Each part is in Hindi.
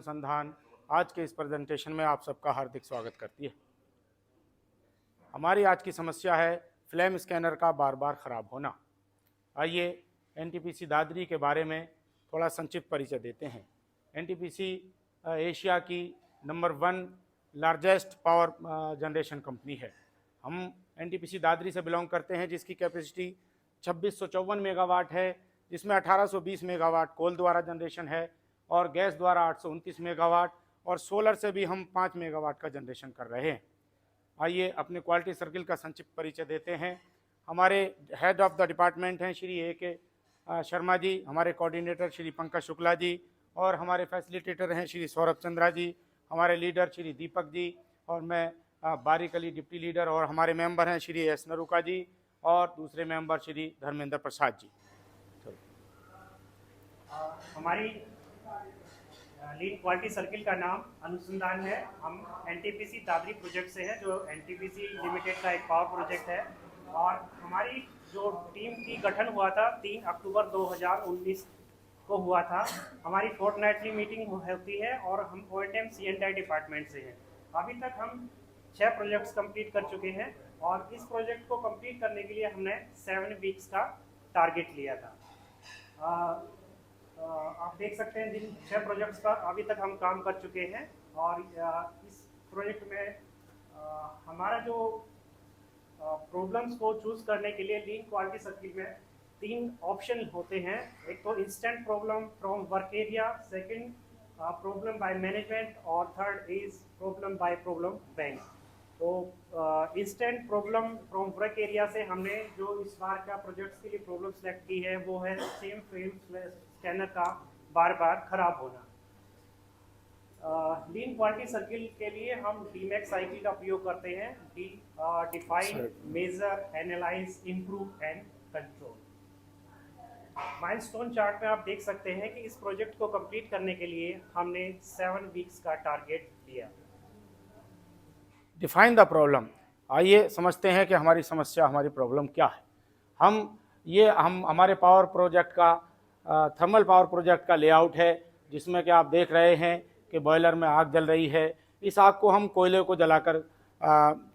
अनुसंधान आज के इस प्रेजेंटेशन में आप सबका हार्दिक स्वागत करती है। हमारी आज की समस्या है फ्लेम स्कैनर का बार बार ख़राब होना। आइए एनटीपीसी दादरी के बारे में थोड़ा संक्षिप्त परिचय देते हैं। एनटीपीसी एशिया की number 1 largest power generation company है। हम एनटीपीसी दादरी से बिलोंग करते हैं, जिसकी कैपेसिटी 2654 मेगावाट है, जिसमें 1820 मेगावाट कोल द्वारा जनरेशन है और गैस द्वारा 829 मेगावाट और सोलर से भी हम 5 मेगावाट का जनरेशन कर रहे हैं। आइए अपने क्वालिटी सर्किल का संक्षिप्त परिचय देते हैं। हमारे हेड ऑफ द डिपार्टमेंट हैं श्री ए.के. शर्मा जी, हमारे कोऑर्डिनेटर श्री पंकज शुक्ला जी और हमारे फैसिलिटेटर हैं श्री सौरभ चंद्रा जी, हमारे लीडर श्री दीपक जी और मैं बारिक अली डिप्टी लीडर, और हमारे मेंबर हैं श्री एस नरूका जी और दूसरे मेंबर श्री धर्मेंद्र प्रसाद जी। हमारी लीन क्वालिटी सर्किल का नाम अनुसंधान है। हम एनटीपीसी दादरी प्रोजेक्ट से है, जो एनटीपीसी लिमिटेड का एक पावर प्रोजेक्ट है। और हमारी जो टीम की गठन हुआ था 3 अक्टूबर 2019 को हुआ था। हमारी फोर्टनाइटली मीटिंग होती है और हम ONM C&I डिपार्टमेंट से हैं। अभी तक हम 6 प्रोजेक्ट्स कंप्लीट कर चुके हैं और इस प्रोजेक्ट को कंप्लीट करने के लिए हमने 7 वीक्स का टारगेट लिया था। आप देख सकते हैं जिन 6 प्रोजेक्ट्स पर अभी तक हम काम कर चुके हैं। और इस प्रोजेक्ट में हमारा जो प्रॉब्लम्स को चूज करने के लिए लीन क्वालिटी सर्किल में 3 ऑप्शन होते हैं। एक तो instant problem from work area, second problem by management और third is problem by problem bank. तो instant problem from work area से हमने जो इस बार का प्रोजेक्ट्स के लिए प्रॉब्लम सेलेक्ट की है वो है सेम फ्लेम स्कैनर का बार बार खराब होना। लीन क्वालिटी सर्किल के लिए हम डीमैक्स साइकिल का उपयोग करते हैं। Define, measure, analyse, improve and control. Milestone chart में आप देख सकते हैं कि इस प्रोजेक्ट को कंप्लीट करने के लिए हमने 7 वीक्स का टारगेट लिया। Define the problem. आइए समझते हैं कि हमारी समस्या, हमारी प्रॉब्लम क्या है। हम हमारे पावर प्रोजेक्ट का थर्मल पावर प्रोजेक्ट का लेआउट है, जिसमें कि आप देख रहे हैं कि बॉयलर में आग जल रही है। इस आग को हम कोयले को जलाकर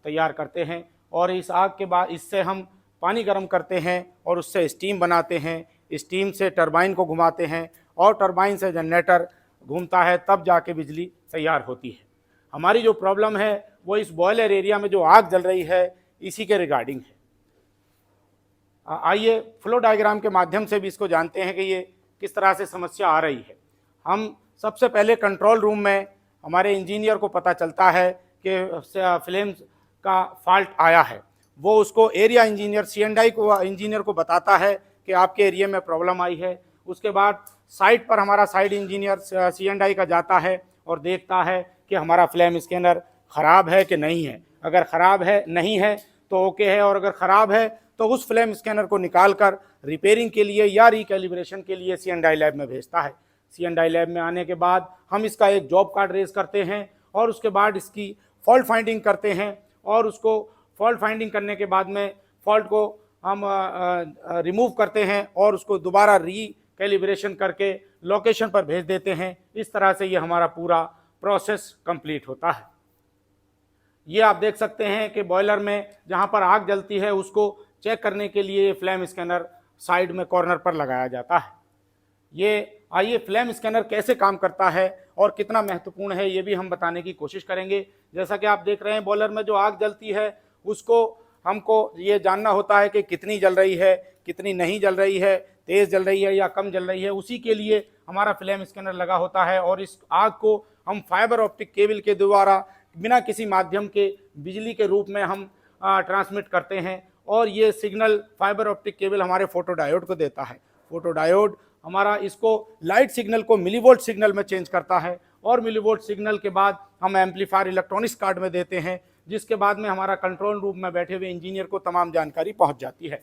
तैयार करते हैं और इस आग के बाद इससे हम पानी गर्म करते हैं और उससे स्टीम बनाते हैं। स्टीम से टरबाइन को घुमाते हैं और टरबाइन से जनरेटर घूमता है, तब जाके बिजली तैयार होती है। हमारी जो प्रॉब्लम है वो इस बॉयलर एरिया में जो आग जल रही है इसी के रिगार्डिंग है। आइए फ्लो डायग्राम के माध्यम से भी इसको जानते हैं कि ये किस तरह से समस्या आ रही है। हम सबसे पहले कंट्रोल रूम में हमारे इंजीनियर को पता चलता है कि फ्लेम का फॉल्ट आया है। वो उसको एरिया इंजीनियर C&I को इंजीनियर को बताता है कि आपके एरिया में प्रॉब्लम आई है। उसके बाद साइट पर हमारा साइट इंजीनियर C&I का जाता है और देखता है कि हमारा फ्लेम स्कैनर ख़राब है कि नहीं है। अगर ख़राब है नहीं है तो ओके है, और अगर ख़राब है तो उस फ्लेम स्कैनर को निकाल कर रिपेयरिंग के लिए या रिकैलिब्रेशन के लिए C&I लैब में भेजता है। C&I लैब में आने के बाद हम इसका एक जॉब कार्ड रेज करते हैं और उसके बाद इसकी फॉल्ट फाइंडिंग करते हैं और उसको फॉल्ट फाइंडिंग करने के बाद में फॉल्ट को हम रिमूव करते हैं और उसको दोबारा रिकैलिब्रेशन करके लोकेशन पर भेज देते हैं। इस तरह से ये हमारा पूरा प्रोसेस कंप्लीट होता है। ये आप देख सकते हैं कि बॉयलर में जहाँ पर आग जलती है उसको चेक करने के लिए फ्लेम स्कैनर साइड में कॉर्नर पर लगाया जाता है। ये आइए फ्लेम स्कैनर कैसे काम करता है और कितना महत्वपूर्ण है ये भी हम बताने की कोशिश करेंगे। जैसा कि आप देख रहे हैं बॉयलर में जो आग जलती है उसको हमको ये जानना होता है कि कितनी जल रही है, कितनी नहीं जल रही है, तेज़ जल रही है या कम जल रही है। उसी के लिए हमारा फ्लेम स्कैनर लगा होता है और इस आग को हम फाइबर ऑप्टिक केबल के द्वारा बिना किसी माध्यम के बिजली के रूप में हम ट्रांसमिट करते हैं और ये सिग्नल फाइबर ऑप्टिक केबल हमारे फोटोडायोड को देता है। फोटोडायोड हमारा इसको लाइट सिग्नल को मिलीवोल्ट सिग्नल में चेंज करता है और मिलीवोल्ट सिग्नल के बाद हम एम्पलीफायर इलेक्ट्रॉनिक्स कार्ड में देते हैं, जिसके बाद में हमारा कंट्रोल रूम में बैठे हुए इंजीनियर को तमाम जानकारी पहुंच जाती है।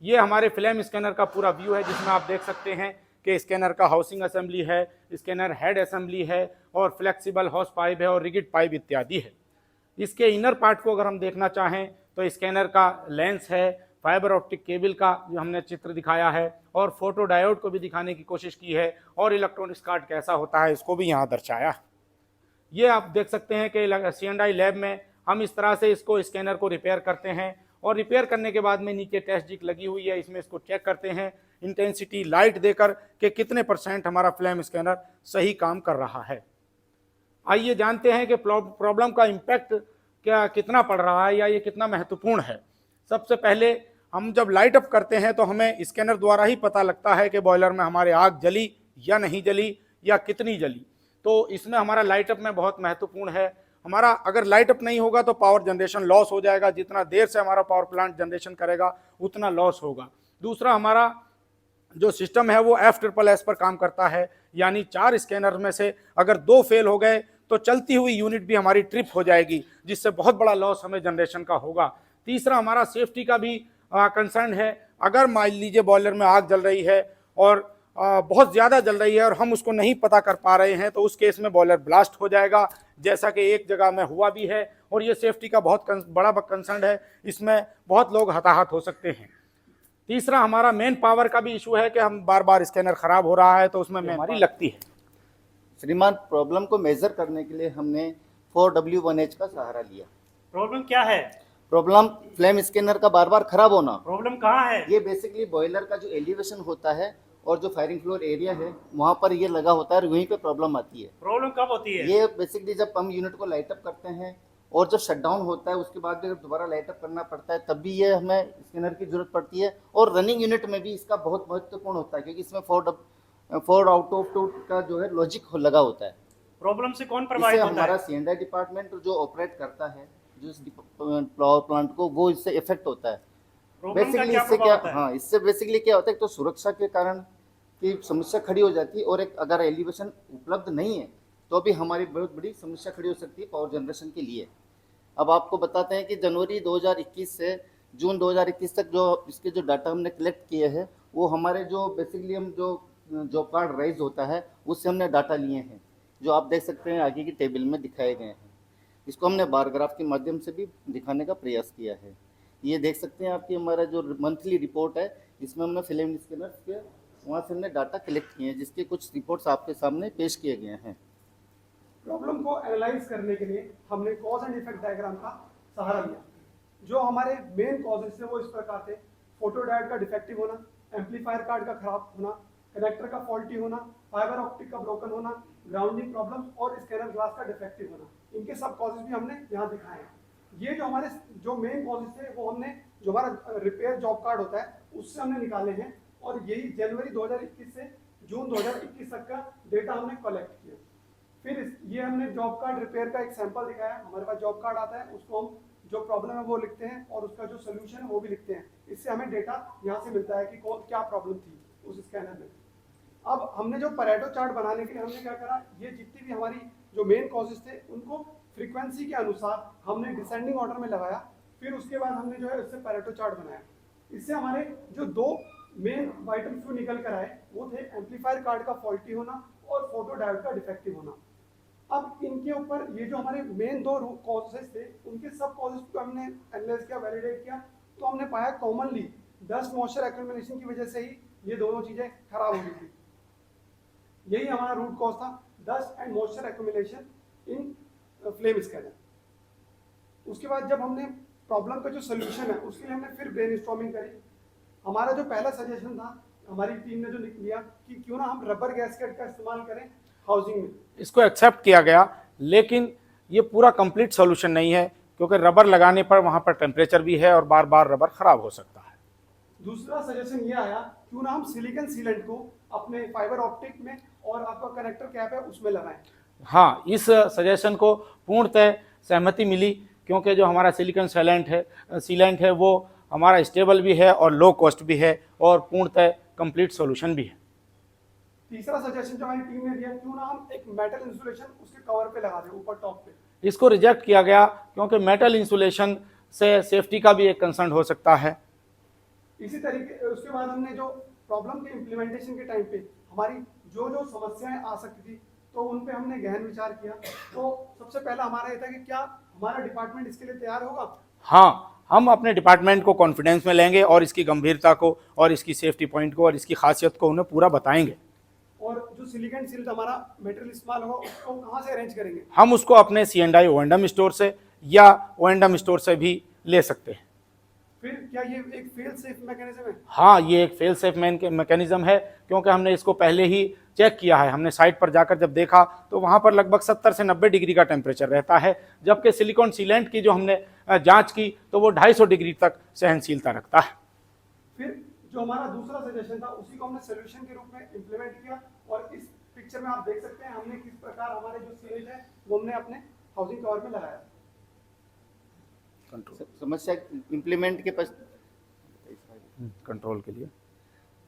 ये हमारे फ्लेम स्कैनर का पूरा व्यू है, जिसमें आप देख सकते हैं कि स्कैनर का हाउसिंग असेंबली है, स्कैनर हेड असेंबली है और फ्लेक्सिबल हॉस पाइप है और रिगिड पाइप इत्यादि है। इसके इनर पार्ट को अगर हम देखना चाहें तो स्कैनर का लेंस है, फाइबर ऑप्टिक केबल का जो हमने चित्र दिखाया है, और फोटो डायोड को भी दिखाने की कोशिश की है, और इलेक्ट्रॉनिक्स कार्ड कैसा होता है इसको भी यहाँ दर्शाया। ये आप देख सकते हैं कि C&I लैब में हम इस तरह से इसको स्कैनर को रिपेयर करते हैं, और रिपेयर करने के बाद में नीचे टेस्ट जिक लगी हुई है, इसमें इसको चेक करते हैं इंटेंसिटी लाइट देकर कि कितने % हमारा फ्लेम स्कैनर सही काम कर रहा है। आइए जानते हैं कि प्रॉब्लम का इम्पैक्ट क्या कितना पड़ रहा है या ये कितना महत्वपूर्ण है। सबसे पहले हम जब लाइट अप करते हैं तो हमें स्कैनर द्वारा ही पता लगता है कि बॉयलर में हमारे आग जली या नहीं जली या कितनी जली। तो इसमें हमारा लाइट अप में बहुत महत्वपूर्ण है। हमारा अगर लाइट अप नहीं होगा तो पावर जनरेशन लॉस हो जाएगा, जितना देर से हमारा पावर प्लांट जनरेशन करेगा उतना लॉस होगा। दूसरा, हमारा जो सिस्टम है वो FSSS पर काम करता है, यानी 4 स्कैनर में से अगर 2 फेल हो गए तो चलती हुई यूनिट भी हमारी ट्रिप हो जाएगी, जिससे बहुत बड़ा लॉस हमें जनरेशन का होगा। तीसरा, हमारा सेफ्टी का भी कंसर्न है। अगर मान लीजिए बॉयलर में आग जल रही है और बहुत ज़्यादा जल रही है और हम उसको नहीं पता कर पा रहे हैं तो उस केस में बॉयलर ब्लास्ट हो जाएगा, जैसा कि एक जगह में हुआ भी है, और ये सेफ्टी का बहुत बड़ा कंसर्न है, इसमें बहुत लोग हताहत हो सकते हैं। तीसरा, हमारा मेन पावर का भी इशू है कि हम बार बार स्कैनर खराब हो रहा है तो उसमें मेमोरी लगती है। श्रीमान, प्रॉब्लम को मेजर करने के लिए हमने 4W1H का सहारा लिया। प्रॉब्लम क्या है? प्रॉब्लम फ्लेम स्कैनर का बार बार खराब होना। प्रॉब्लम कहाँ है? ये बेसिकली बॉयलर का जो एलिवेशन होता है और जो फायरिंग फ्लोर एरिया है वहाँ पर ये लगा होता है और वहीं पे प्रॉब्लम आती है। प्रॉब्लम कब होती है? ये बेसिकली जब हम यूनिट को लाइट अप करते हैं और जब शटडाउन होता है उसके बाद जब दोबारा लाइट अप करना पड़ता है तब भी ये हमें स्कैनर की जरूरत पड़ती है, और रनिंग यूनिट में भी इसका बहुत महत्वपूर्ण होता है क्योंकि इसमें 4 आउट ऑफ 2 का जो है लॉजिक लगा होता है। प्रॉब्लम से कौन इससे प्रभावित होता हमारा है? C&I डिपार्टमेंट जो ऑपरेट करता है जो इस पावर प्लांट को, वो इससे इफेक्ट होता है। प्रॉब्लम का बेसिकली क्या इससे प्रभाव क्या, होता है? हाँ, इससे बेसिकली क्या होता है, तो सुरक्षा के कारण की समस्या खड़ी हो जाती है, और एक अगर एलिवेशन उपलब्ध नहीं है तो भी हमारी बहुत बड़ी समस्या खड़ी हो सकती है पावर जनरेशन के लिए। अब आपको बताते हैं कि जनवरी 2021 से जून 2021 तक जो इसके जो डाटा हमने कलेक्ट किए हैं वो हमारे जो बेसिकली हम जो जॉब कार्ड राइज होता है उससे हमने डाटा लिए हैं, जो आप देख सकते हैं आगे की टेबल में दिखाए गए हैं। इसको हमने बार ग्राफ के माध्यम से भी दिखाने का प्रयास किया है। ये देख सकते हैं आपकी हमारा जो मंथली रिपोर्ट है, इसमें हमने फिल्म स्कैनर के वहाँ से हमने डाटा कलेक्ट किए हैं, जिसके कुछ रिपोर्ट्स आपके सामने पेश किए गए हैं। प्रॉब्लम को एनालाइज करने के लिए हमने कॉज एंड इफेक्ट डायग्राम का सहारा लिया। जो हमारे मेन कॉजेस थे वो इस प्रकार थे: फोटो डायोड का डिफेक्टिव होना, एम्पलीफायर कार्ड का खराब होना, कनेक्टर का फॉल्टी होना, फाइबर ऑप्टिक का ब्रोकन होना, ग्राउंडिंग प्रॉब्लम और स्कैनर ग्लास का डिफेक्टिव होना। इनके सब कॉजेस भी हमने यहाँ दिखाए हैं। ये जो हमारे जो मेन कॉजेस थे वो हमने जो हमारा रिपेयर जॉब कार्ड होता है उससे हमने निकाले हैं, और यही जनवरी 2021 से जून 2021 तक का डेटा हमने कलेक्ट किया। फिर ये हमने जॉब कार्ड रिपेयर का एक सैंपल दिखाया। हमारे पास जॉब कार्ड आता है, उसको हम जो प्रॉब्लम है वो लिखते हैं और उसका जो सोल्यूशन है वो भी लिखते हैं। इससे हमें डेटा यहाँ से मिलता है कि क्या प्रॉब्लम थी उस स्कैनर में। अब हमने जो परेटो चार्ट बनाने के लिए हमने क्या करा, ये जितनी भी हमारी जो मेन कॉजेस थे उनको फ्रीक्वेंसी के अनुसार हमने डिसेंडिंग ऑर्डर में लगाया। फिर उसके बाद हमने जो है उससे परेटो चार्ट बनाया। इससे हमारे जो 2 मेन वाइटल फ्यू निकल कर आए वो थे एम्पलीफायर कार्ड का फॉल्टी होना और फोटो डायोड का डिफेक्टिव होना। अब इनके ऊपर ये जो हमारे मेन 2 कॉजेस थे उनके सब कॉजेस को हमने एनालाइज किया, वैलिडेट किया, तो हमने पाया कॉमनली डस्ट मॉइस्चर एक्यूमुलेशन की वजह से ही ये दोनों चीजें खराब हो गई थी। यही हमारा रूट कॉज था, dust and moisture accumulation in flame scanner. उसके बाद जब हमने प्रॉब्लम का जो सोल्यूशन है उसके लिए हमने फिर ब्रेनस्टॉर्मिंग करी। हमारा जो पहला सजेशन था, हमारी टीम ने जो लिया कि क्यों ना हम रबर गैस्केट का इस्तेमाल करें हाउसिंग में। इसको एक्सेप्ट किया गया, लेकिन ये पूरा कंप्लीट सॉल्यूशन नहीं है क्योंकि रबर लगाने पर वहाँ पर टेम्परेचर भी है और बार बार रबर खराब हो सकता है। दूसरा सजेशन ये आया, क्यों ना हम सिलिकॉन सीलेंट को अपने फाइबर ऑप्टिक में और आपका कनेक्टर कैप है उसमें लगाएं। हाँ, इस सजेशन को पूर्णतः सहमति मिली क्योंकि जो हमारा सिलिकॉन सीलेंट है वो हमारा स्टेबल भी है और लो कॉस्ट भी है और पूर्णतः कंप्लीट सॉल्यूशन भी है। तीसरा सजेशन जो हमारी टीम ने दिया, क्यों ना हम एक मेटल इंसुलेशन उसके कवर पे लगा दें, ऊपर टॉप पे। इसको रिजेक्ट किया गया क्योंकि मेटल इंसुलेशन से सेफ्टी का भी एक कंसर्न हो सकता है। इसी तरीके उसके बाद हमने जो प्रॉब्लम के इम्प्लीमेंटेशन के टाइम पे हमारी जो जो समस्याएं आ सकती थी तो उन पे हमने गहन विचार किया। तो सबसे पहला हमारा ये था कि क्या हमारा डिपार्टमेंट इसके लिए तैयार होगा। हाँ, हम अपने डिपार्टमेंट को कॉन्फिडेंस में लेंगे और इसकी गंभीरता को और इसकी सेफ्टी पॉइंट को और इसकी खासियत को उन्हें पूरा बताएंगे। और जो सिलिकॉन सील्ड हमारा मटेरियल इस्तेमाल होगा उसको कहाँ से अरेंज करेंगे? हम उसको अपने C&I O&M स्टोर से या O&M स्टोर से भी ले सकते हैं। फिर क्या ये एक फेल सेफ मैकेनिज्म है? हाँ, ये एक फेल सेफ मैकेनिज्म है, क्योंकि हमने इसको पहले ही चेक किया है। हमने साइट पर जाकर जब देखा तो वहाँ पर लगभग 70 से 90 डिग्री का टेम्परेचर रहता है, जबकि सिलिकॉन सीलेंट की जो हमने जांच की तो वो 250 डिग्री तक सहनशीलता रखता है। फिर जो हमारा दूसरा सजेशन था उसी को हमने सोल्यूशन के रूप में इम्प्लीमेंट किया, और इस पिक्चर में आप देख सकते हैं हमने किस प्रकार हमारे जो सीलेज है वो हमने अपने हाउसिंग कवर में लगाया। समस्या इम्प्लीमेंट के कंट्रोल के लिए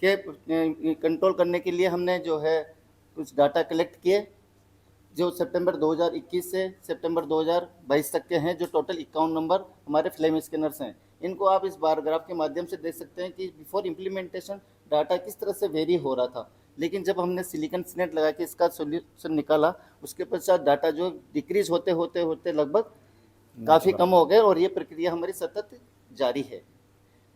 कंट्रोल करने के लिए हमने जो है कुछ डाटा कलेक्ट किए जो सितंबर 2021 से सितंबर 2022 तक के हैं, जो टोटल 51 नंबर हमारे फ्लेम स्कैनर्स हैं। इनको आप इस बार ग्राफ के माध्यम से देख सकते हैं कि बिफोर इम्प्लीमेंटेशन डाटा किस तरह से वेरी हो रहा था, लेकिन जब हमने सिलिकॉन सीलेंट लगा के इसका सोल्यूशन निकाला उसके पश्चात डाटा जो डिक्रीज होते होते होते लगभग काफ़ी कम हो गए, और ये प्रक्रिया हमारी सतत जारी है।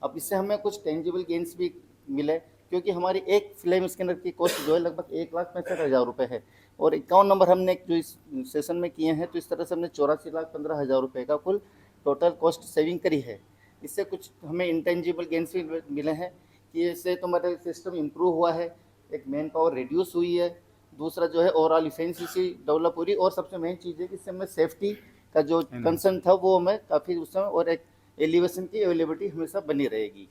अब इससे हमें कुछ टेंजिबल गेंस भी मिले, क्योंकि हमारी एक फ्लेम स्कैनर की कॉस्ट जो है लगभग 1,65,000 रुपये है, और 51 नंबर हमने जो इस सेशन में किए हैं, तो इस तरह से हमने 84,15,000 रुपये का कुल टोटल कॉस्ट सेविंग करी है। इससे कुछ हमें इंटेंजिबल गेंस भी मिले हैं कि इससे तो हमारा सिस्टम इम्प्रूव हुआ है, एक मैन पावर रिड्यूस हुई है, दूसरा जो है ओवरऑल इफिशिएंसी डेवलप हो रही, और सबसे मेन चीज़ है कि इससे हमें सेफ्टी का जो कंसर्न था वो हमें काफ़ी उस समय, और एक एलिवेशन की अवेलेबिलिटी हमेशा बनी रहेगी।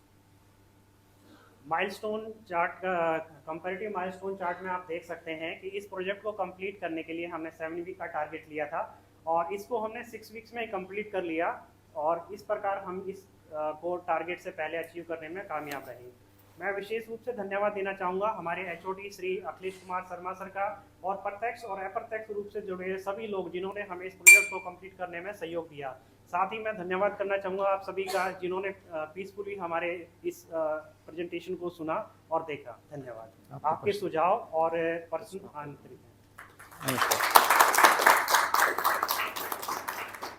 माइलस्टोन चार्ट का कंपैरेटिव माइलस्टोन चार्ट में आप देख सकते हैं कि इस प्रोजेक्ट को कंप्लीट करने के लिए हमने 7 वीक का टारगेट लिया था, और इसको हमने 6 वीक्स में कंप्लीट कर लिया, और इस प्रकार हम इस को टारगेट से पहले अचीव करने में कामयाब रहे। मैं विशेष रूप से धन्यवाद देना चाहूँगा हमारे HOD श्री अखिलेश कुमार शर्मा सर का, और प्रत्यक्ष और अप्रत्यक्ष रूप से जुड़े सभी लोग जिन्होंने हमें इस प्रोजेक्ट को कंप्लीट करने में सहयोग दिया। साथ ही मैं धन्यवाद करना चाहूँगा आप सभी का जिन्होंने पीसफुली हमारे इस प्रेजेंटेशन को सुना और देखा। धन्यवाद। आपके सुझाव और प्रश्न आंतरिक हैं।